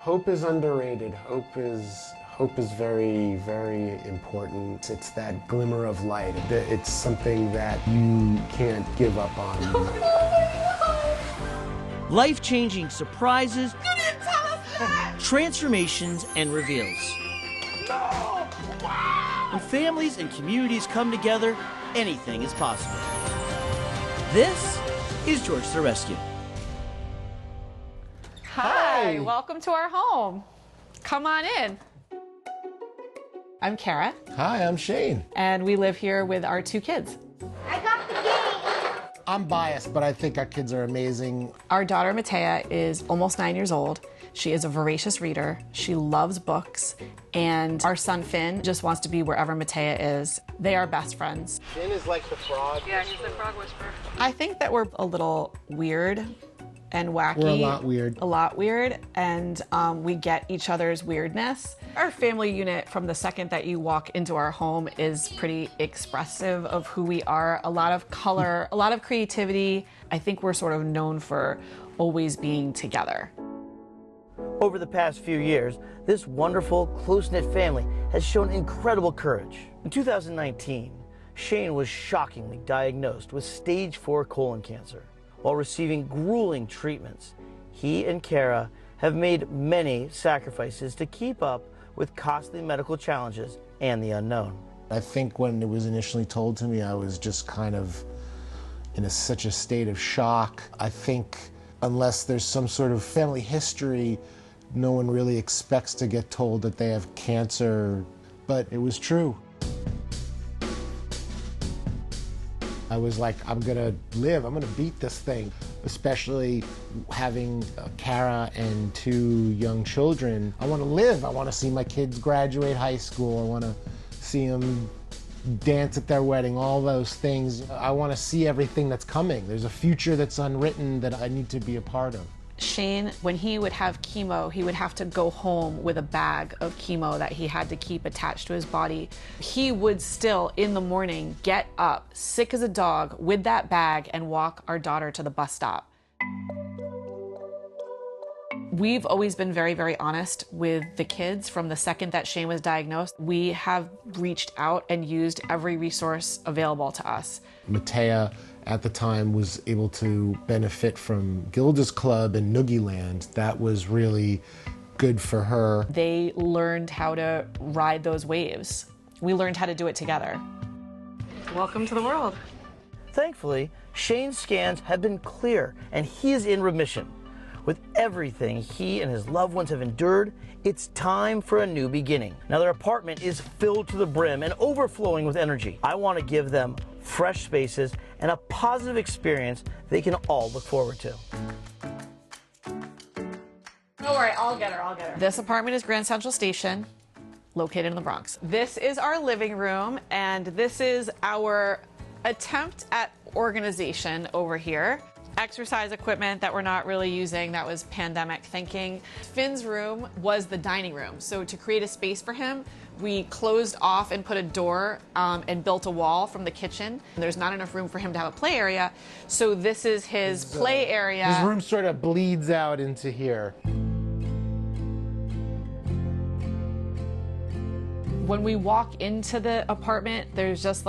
Hope is underrated. Hope is very, very important. It's that glimmer of light. It's something that you can't give up on. Life-changing surprises, You didn't tell us that! transformations, and reveals. No! Wow! When families and communities come together, anything is possible. This is George to the Rescue. Hi, welcome to our home. Come on in. I'm Kara, Hi, I'm Shane. and we live here with our two kids. I got the game. I'm biased, but I think our kids are amazing. Our daughter Matea is almost 9 years old. She is a voracious reader. She loves books. And our son Finn just wants to be wherever Matea is. They are best friends. Finn is like the frog. Yeah, he's the frog whisperer. I think that we're a little weird and wacky. We're a lot weird. A lot weird, and we get each other's weirdness. Our family unit, from the second that you walk into our home, is pretty expressive of who we are. A lot of color, a lot of creativity. I think we're sort of known for always being together. Over the past few years, this wonderful, close-knit family has shown incredible courage. In 2019, Shane was shockingly diagnosed with stage 4 colon cancer. While receiving grueling treatments, he and Kara have made many sacrifices to keep up with costly medical challenges and the unknown. I think when it was initially told to me, I was just kind of in such a state of shock. I think unless there's some sort of family history, no one really expects to get told that they have cancer, but it was true. I was like, I'm gonna live, I'm gonna beat this thing. Especially having Kara and 2 young children. I wanna live, I wanna see my kids graduate high school, I wanna see them dance at their wedding, all those things. I wanna see everything that's coming. There's a future that's unwritten that I need to be a part of. Shane, when he would have chemo, he would have to go home with a bag of chemo that he had to keep attached to his body. He would still, in the morning, get up, sick as a dog, with that bag and walk our daughter to the bus stop. We've always been very, very honest with the kids from the second that Shane was diagnosed. We have reached out and used every resource available to us. Matea, at the time, was able to benefit from Gilda's Club and Noogie Land. That was really good for her. They learned how to ride those waves. We learned how to do it together. Welcome to the world. Thankfully, Shane's scans have been clear and he is in remission. With everything he and his loved ones have endured, it's time for a new beginning. Now their apartment is filled to the brim and overflowing with energy. I want to give them fresh spaces and a positive experience they can all look forward to. Don't worry, I'll get her. This apartment is Grand Central Station, located in the Bronx. This is our living room, and this is our attempt at organization over here. Exercise equipment that we're not really using, that was pandemic thinking. Finn's room was the dining room, so to create a space for him, we closed off and put a door and built a wall from the kitchen. There's not enough room for him to have a play area, so this is his play area. His room sort of bleeds out into here. When we walk into the apartment, there's just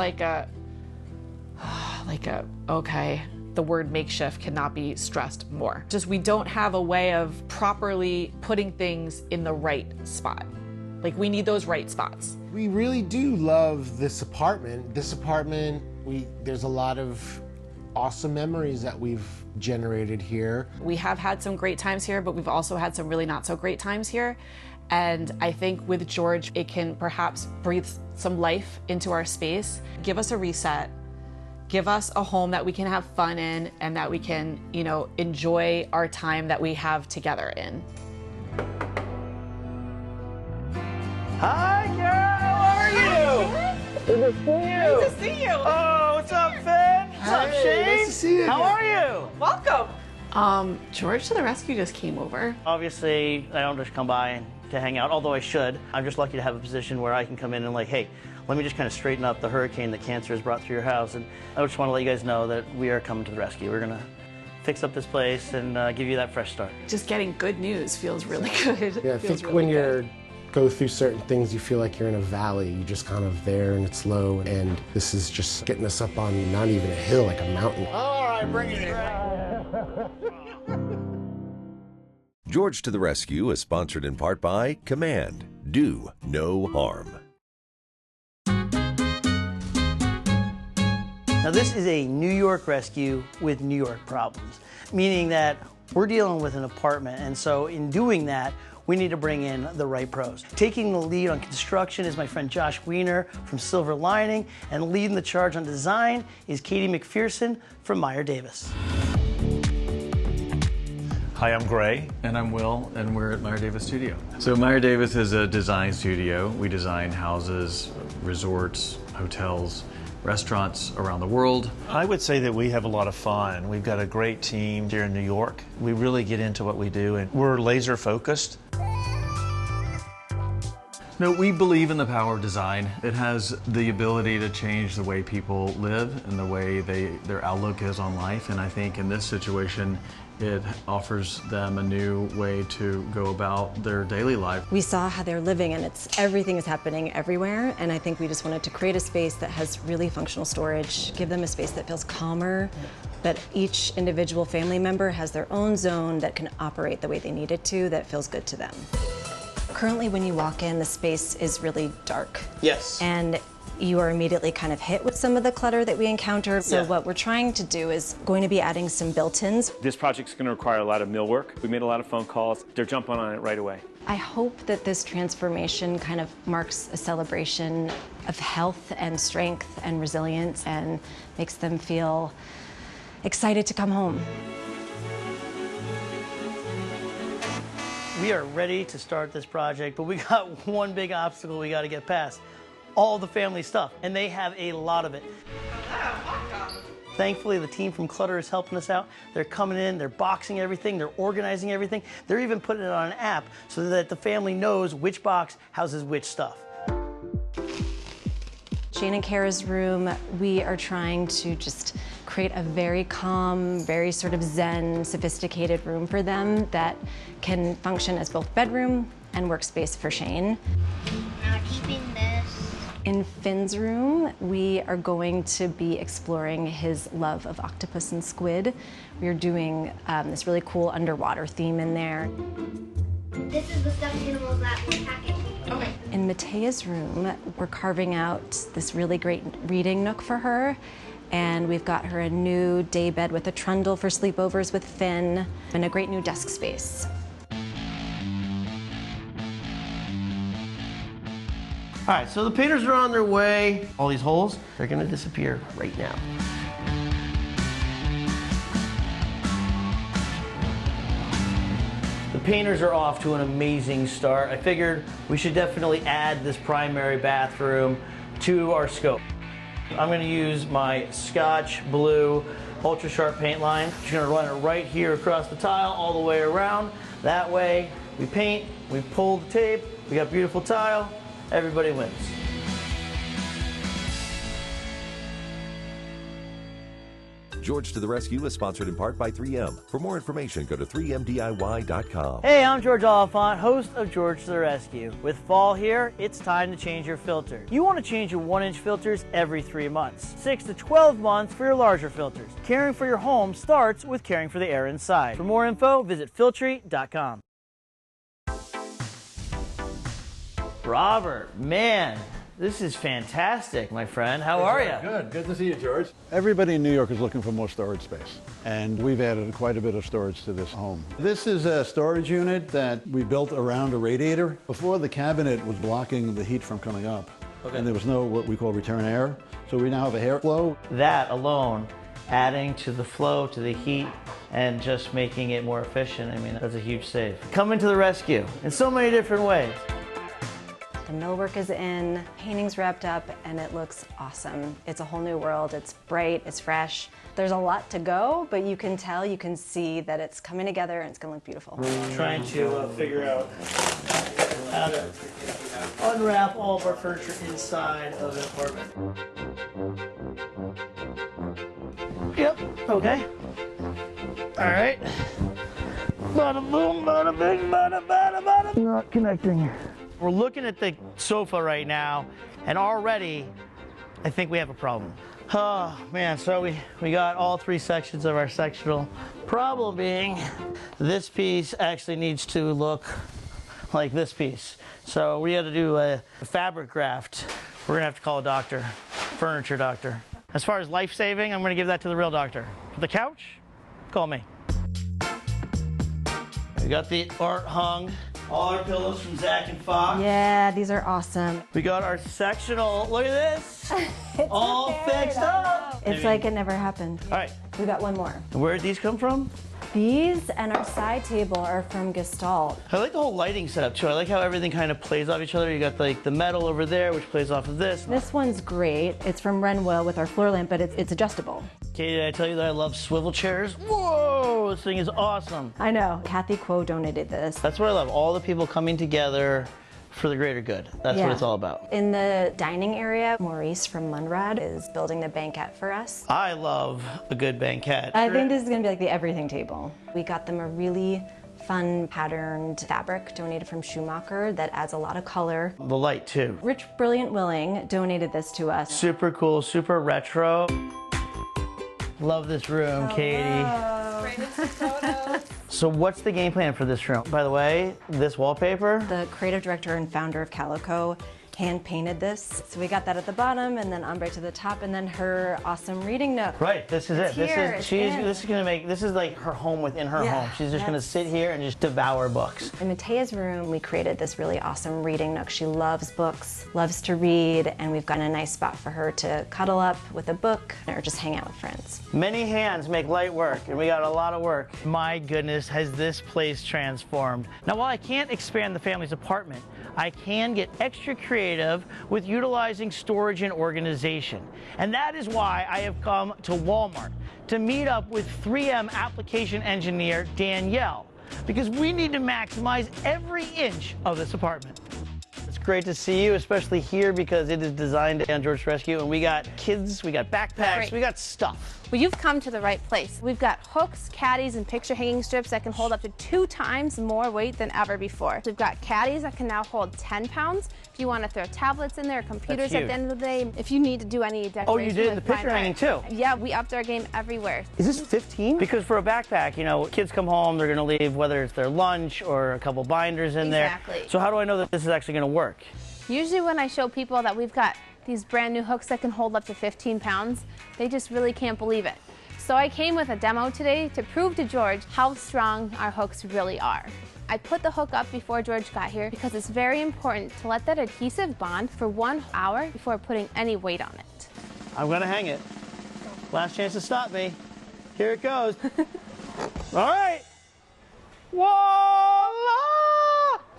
okay, the word makeshift cannot be stressed more. Just we don't have a way of properly putting things in the right spot. Like, we need those right spots. We really do love this apartment. There's a lot of awesome memories that we've generated here. We have had some great times here, but we've also had some really not so great times here. And I think with George, it can perhaps breathe some life into our space, give us a reset, give us a home that we can have fun in and that we can, enjoy our time that we have together in. Hi, Kara, how are you? Good to see you. Nice to see you. Oh, what's up, Finn? What's up, Shane? Nice to see you How again. are you? Welcome. George to the Rescue just came over. Obviously, I don't just come by to hang out, although I should. I'm just lucky to have a position where I can come in and hey, let me just kind of straighten up the hurricane that cancer has brought through your house. And I just want to let you guys know that we are coming to the rescue. We're going to fix up this place and give you that fresh start. Just getting good news feels really good. Yeah, I think when you go through certain things, you feel like you're in a valley. You're just kind of there and it's low. And this is just getting us up on not even a hill, like a mountain. All right, bring it in. George to the Rescue is sponsored in part by Command. Do no harm. Now this is a New York rescue with New York problems, meaning that we're dealing with an apartment, and so in doing that, we need to bring in the right pros. Taking the lead on construction is my friend Josh Wiener from Silver Lining, and leading the charge on design is Katie McPherson from Meyer Davis. Hi, I'm Gray. And I'm Will, and we're at Meyer Davis Studio. So Meyer Davis is a design studio. We design houses, resorts, hotels, restaurants around the world. I would say that we have a lot of fun. We've got a great team here in New York. We really get into what we do, and we're laser focused. No, we believe in the power of design. It has the ability to change the way people live and the way their outlook is on life. And I think in this situation, it offers them a new way to go about their daily life. We saw how they're living, and everything is happening everywhere, and I think we just wanted to create a space that has really functional storage, give them a space that feels calmer, that each individual family member has their own zone that can operate the way they need it to, that feels good to them. Currently, when you walk in, the space is really dark. Yes. And you are immediately kind of hit with some of the clutter that we encounter. So what we're trying to do is going to be adding some built-ins. This project's going to require a lot of millwork. We made a lot of phone calls. They're jumping on it right away. I hope that this transformation kind of marks a celebration of health and strength and resilience and makes them feel excited to come home. We are ready to start this project, but we got one big obstacle we got to get past. All the family stuff, and they have a lot of it. Thankfully, the team from Clutter is helping us out. They're coming in, they're boxing everything, they're organizing everything. They're even putting it on an app so that the family knows which box houses which stuff. Shane and Kara's room, we are trying to just create a very calm, very sort of zen, sophisticated room for them that can function as both bedroom and workspace for Shane. Now keeping this. In Finn's room, we are going to be exploring his love of octopus and squid. We are doing this really cool underwater theme in there. This is the stuffed animals that we're packing. Okay. In Matea's room, we're carving out this really great reading nook for her. And we've got her a new day bed with a trundle for sleepovers with Finn and a great new desk space. All right, so the painters are on their way. All these holes, they're gonna disappear right now. The painters are off to an amazing start. I figured we should definitely add this primary bathroom to our scope. I'm gonna use my Scotch Blue Ultra Sharp paint line. Just gonna run it right here across the tile all the way around. That way, we paint, we pull the tape, we got beautiful tile, everybody wins. George to the Rescue is sponsored in part by 3M. For more information, go to 3mdiy.com. Hey, I'm George Oliphant, host of George to the Rescue. With fall here, it's time to change your filter. You want to change your 1-inch filters every 3 months, 6 to 12 months for your larger filters. Caring for your home starts with caring for the air inside. For more info, visit Filtrete.com. Robert, man, this is fantastic, my friend. How are you? Good to see you, George. Everybody in New York is looking for more storage space, and we've added quite a bit of storage to this home. This is a storage unit that we built around a radiator. Before, the cabinet was blocking the heat from coming up, and there was no what we call return air, so we now have a airflow. That alone, adding to the flow, to the heat, and just making it more efficient, I mean, that's a huge save. Coming to the rescue in so many different ways. The millwork is in, painting's wrapped up, and it looks awesome. It's a whole new world. It's bright, it's fresh. There's a lot to go, but you can tell, you can see that it's coming together and it's gonna look beautiful. Trying to figure out how to unwrap all of our furniture inside of the apartment. Yep, okay. All right. Bada boom, bada bing, bada bada bada. Not connecting. We're looking at the sofa right now, and already I think we have a problem. Oh man, so we got all three sections of our sectional. Problem being, this piece actually needs to look like this piece. So we had to do a fabric graft. We're gonna have to call a doctor, furniture doctor. As far as life-saving, I'm gonna give that to the real doctor. For the couch, call me. We got the art hung. All our pillows from Zach and Fox. Yeah, these are awesome. We got our sectional, look at this. All fixed up. It's like it never happened. All right. We got one more. Where'd these come from? These and our side table are from Gestalt. I like the whole lighting setup too. I like how everything kind of plays off each other. You got like the metal over there, which plays off of this. This one's great. It's from Renwell with our floor lamp, but it's adjustable. Katie, did I tell you that I love swivel chairs? Whoa, this thing is awesome. I know. Kathy Quo donated this. That's what I love. All the people coming together for the greater good. That's what it's all about. In the dining area, Maurice from Munrad is building the banquette for us. I love a good banquette. I think this is going to be like the everything table. We got them a really fun patterned fabric donated from Schumacher that adds a lot of color. The light too. Rich Brilliant Willing donated this to us. Super cool, super retro. Love this room, Katie. So what's the game plan for this room? By the way, this wallpaper? The creative director and founder of Calico hand painted this. So we got that at the bottom and then ombre to the top and then her awesome reading nook. Right, this is it. This is like her home within her home. She's just gonna sit here and just devour books. In Matea's room, we created this really awesome reading nook. She loves books, loves to read, and we've got a nice spot for her to cuddle up with a book or just hang out with friends. Many hands make light work, and we got a lot of work. My goodness, has this place transformed. Now, while I can't expand the family's apartment, I can get extra creative with utilizing storage and organization. And that is why I have come to Walmart to meet up with 3M application engineer Danielle, because we need to maximize every inch of this apartment. It's great to see you, especially here because it is designed on George Rescue, and we got kids, we got backpacks, we got stuff. Well, you've come to the right place. We've got hooks, caddies, and picture hanging strips that can hold up to 2 times more weight than ever before. We've got caddies that can now hold 10 pounds. If you want to throw tablets in there, computers at the end of the day, if you need to do any decoration. Oh, you did the picture hanging too? Yeah, we upped our game everywhere. Is this 15? Because for a backpack, you know, kids come home, they're gonna leave, whether it's their lunch or a couple binders in there. Exactly. So how do I know that this is actually gonna work? Usually when I show people that we've got these brand new hooks that can hold up to 15 pounds, they just really can't believe it. So I came with a demo today to prove to George how strong our hooks really are. I put the hook up before George got here because it's very important to let that adhesive bond for 1 hour before putting any weight on it. I'm gonna hang it. Last chance to stop me. Here it goes. All right. Voila!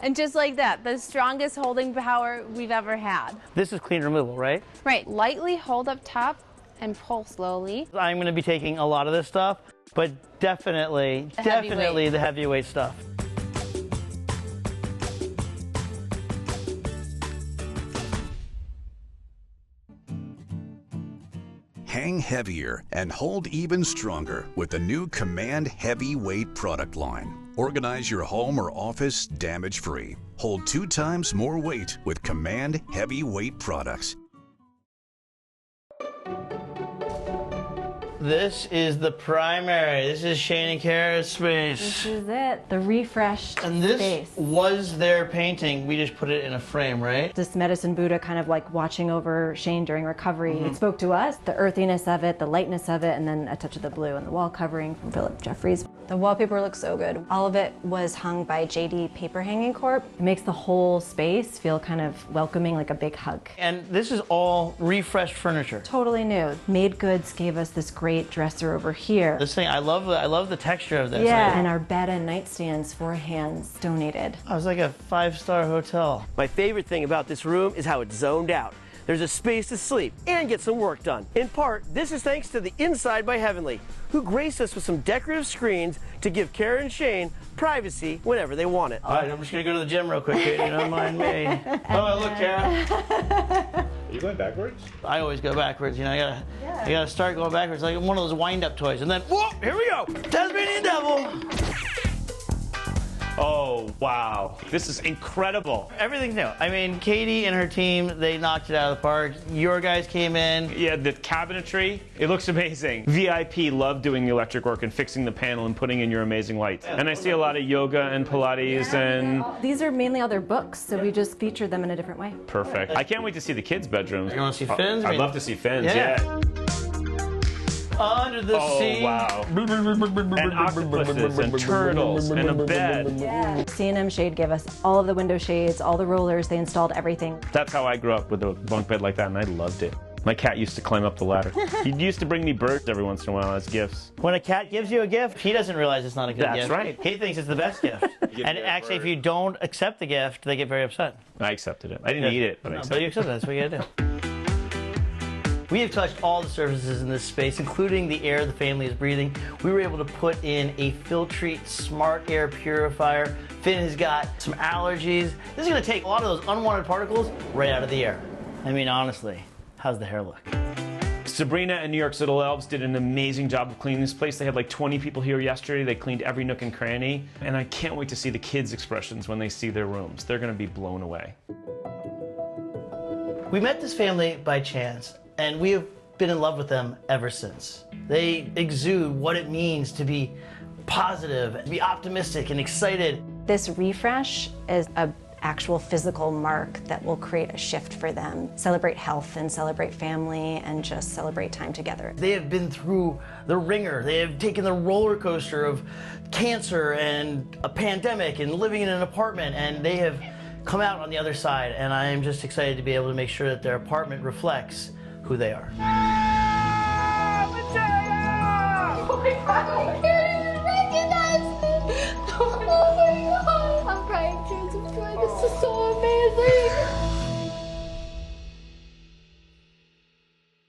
And just like that, the strongest holding power we've ever had. This is clean removal, right? Right, lightly hold up top and pull slowly. I'm gonna be taking a lot of this stuff, but definitely the heavyweight stuff. Hang heavier and hold even stronger with the new Command Heavyweight product line. Organize your home or office damage-free. Hold 2 times more weight with Command Heavyweight products. This is the primary. This is Shane and Kara's space. This is it, the refreshed And this space. was their painting. We just put it in a frame, right? This medicine Buddha kind of like watching over Shane during recovery. It spoke to us, the earthiness of it, the lightness of it, and then a touch of the blue and the wall covering from Philip Jeffries. The wallpaper looks so good. All of it was hung by JD Paper Hanging Corp. It makes the whole space feel kind of welcoming, like a big hug. And this is all refreshed furniture. Totally new. Made Goods gave us this great dresser over here. This thing, I love the texture of this. Yeah, and our bed and nightstands, 4 hands donated. I was like a 5-star hotel. My favorite thing about this room is how it's zoned out. There's a space to sleep and get some work done. In part, this is thanks to the Inside by Heavenly, who graced us with some decorative screens to give Kara and Shane privacy whenever they want it. All right, I'm just gonna go to the gym real quick, Katie, don't mind me. Oh, look, Kara. Are you going backwards? I always go backwards, you know, I gotta start going backwards, like one of those wind-up toys, and then, whoop, here we go, Tasmanian Devil. Oh, wow. This is incredible. Everything's new. I mean, Katie and her team, they knocked it out of the park. Your guys came in. Yeah, the cabinetry, it looks amazing. VIP love doing the electric work and fixing the panel and putting in your amazing lights. And I see a lot of yoga and Pilates and... These are mainly all their books, so we just feature them in a different way. Perfect. I can't wait to see the kids' bedrooms. You want to see Finn's? I'd love to see Finn's, yeah. Under the sea. Oh, wow. And octopuses and turtles and a bed. Yeah. C&M Shade gave us all of the window shades, all the rollers, they installed everything. That's how I grew up, with a bunk bed like that, and I loved it. My cat used to climb up the ladder. He used to bring me birds every once in a while as gifts. When a cat gives you a gift, he doesn't realize it's not a good gift. That's right. He thinks it's the best gift. And actually, if you don't accept the gift, they get very upset. I accepted it. I didn't eat it, but I accepted it. But you accepted it. That's what you gotta do. We have touched all the surfaces in this space, including the air the family is breathing. We were able to put in a Filtrete smart air purifier. Finn has got some allergies. This is gonna take a lot of those unwanted particles right out of the air. I mean, honestly, how's the hair look? Sabrina and New York's Little Elves did an amazing job of cleaning this place. They had like 20 people here yesterday. They cleaned every nook and cranny. And I can't wait to see the kids' expressions when they see their rooms. They're gonna be blown away. We met this family by chance, and we have been in love with them ever since. They exude what it means to be positive, to be optimistic and excited. This refresh is an actual physical mark that will create a shift for them. Celebrate health and celebrate family and just celebrate time together. They have been through the ringer. They have taken the roller coaster of cancer and a pandemic and living in an apartment, and they have come out on the other side, and I am just excited to be able to make sure that their apartment reflects who they are. Oh my God, I can't even recognize me. Oh my God, I'm crying tears of joy. This is so amazing.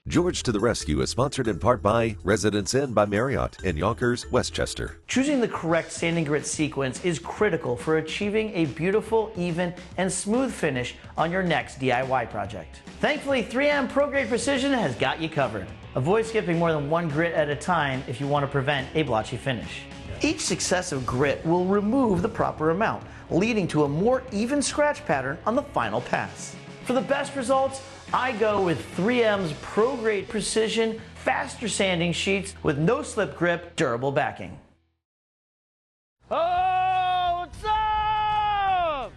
George to the Rescue is sponsored in part by Residence Inn by Marriott in Yonkers, Westchester. Choosing the correct sand and grit sequence is critical for achieving a beautiful, even, and smooth finish on your next DIY project. Thankfully, 3M Pro Grade Precision has got you covered. Avoid skipping more than one grit at a time if you want to prevent a blotchy finish. Each successive grit will remove the proper amount, leading to a more even scratch pattern on the final pass. For the best results, I go with 3M's Pro Grade Precision faster sanding sheets with no slip grip, durable backing. Oh, what's up?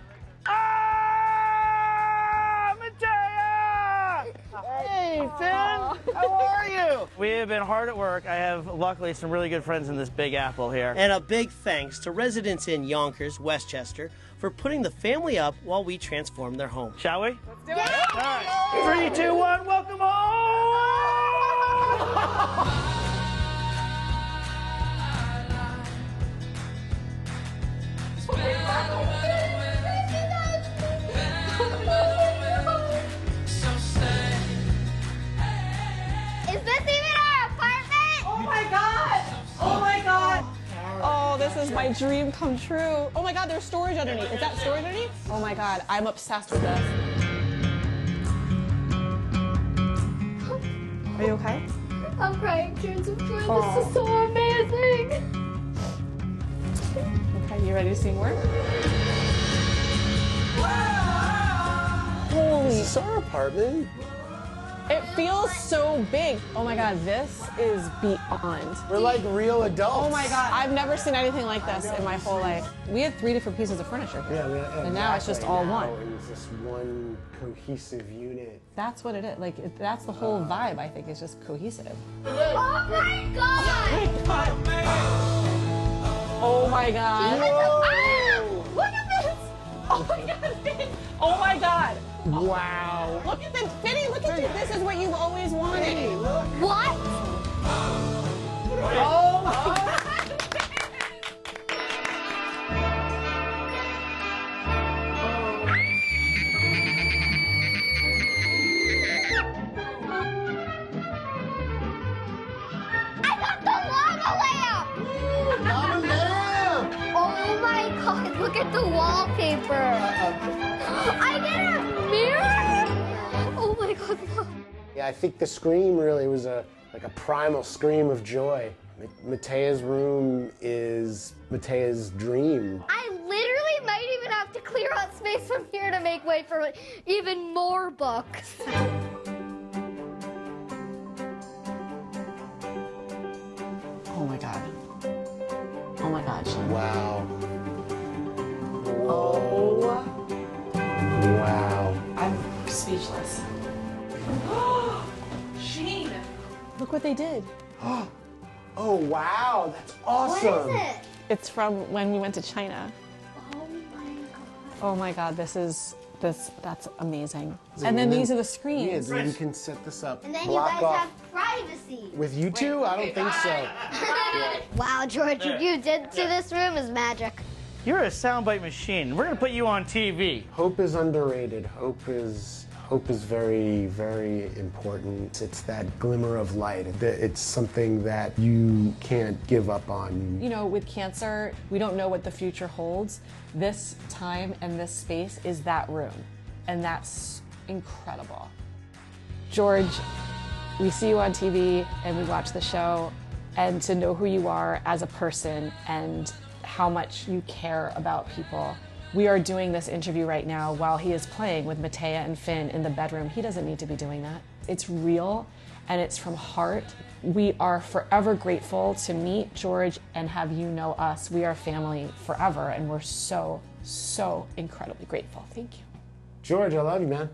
Hey, Finn, how are you? We have been hard at work. I have, luckily, some really good friends in this Big Apple here. And a big thanks to residents in Yonkers, Westchester, for putting the family up while we transform their home. Shall we? Let's do it. All right. 3, 2, 1, welcome home! Is this even our apartment? Oh my God! Oh my God! Oh, this is my dream come true. Oh my God, there's storage underneath. Is that storage underneath? Oh my God, I'm obsessed with this. Are you okay? I'm crying tears of joy. This is so amazing. Okay, you ready to see more? Holy. This is our apartment. It feels so big. Oh my God, this is beyond. We're like real adults. Oh my God, I've never seen anything like this in my whole life. We had 3 different pieces of furniture here. Yeah, and now it's just all one. It's just one cohesive unit. That's what it is. Like, that's the whole vibe, I think, is just cohesive. Oh my God! Oh my God. Look at this! Oh my God, Finn! Oh my God! Wow. Look at this, Finny, look at you. This is what you've always wanted. What? Oh my God. I got the lava lamp! Lava lamp! Oh my God, look at the wallpaper. I get a mirror? Oh my God, Yeah, I think the scream really was like a primal scream of joy. Matea's room is Matea's dream. I literally might even have to clear out space from here to make way for even more books. Oh my God. Oh my God, Shane. Wow. Oh. Wow. I'm speechless. Shane! Look what they did. Oh, wow, that's awesome. What is it? It's from when we went to China. Oh my God. Oh my God, that's amazing. And then these are the screens. Yeah, so you can set this up. And then block you guys off. have privacy. With you two? I don't think so. Wow, George, what you did to this room is magic. You're a soundbite machine. We're gonna put you on TV. Hope is underrated. Hope is very, very important. It's that glimmer of light. It's something that you can't give up on. You know, with cancer, we don't know what the future holds. This time and this space is that room, and that's incredible. George, we see you on TV and we watch the show, and to know who you are as a person and how much you care about people. We are doing this interview right now while he is playing with Matea and Finn in the bedroom. He doesn't need to be doing that. It's real and it's from heart. We are forever grateful to meet George and have you know us. We are family forever and we're so, so incredibly grateful. Thank you. George, I love you, man.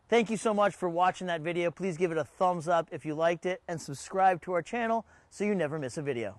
Thank you so much for watching that video. Please give it a thumbs up if you liked it and subscribe to our channel so you never miss a video.